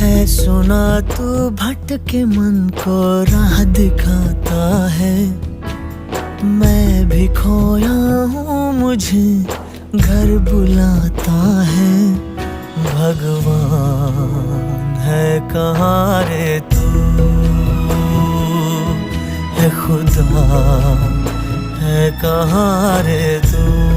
है सुना तू भटके मन को राह दिखाता है। मैं भी खोया हूँ मुझे घर बुलाता है। भगवान है कहाँ रे तू, है खुदा है कहाँ रे तू।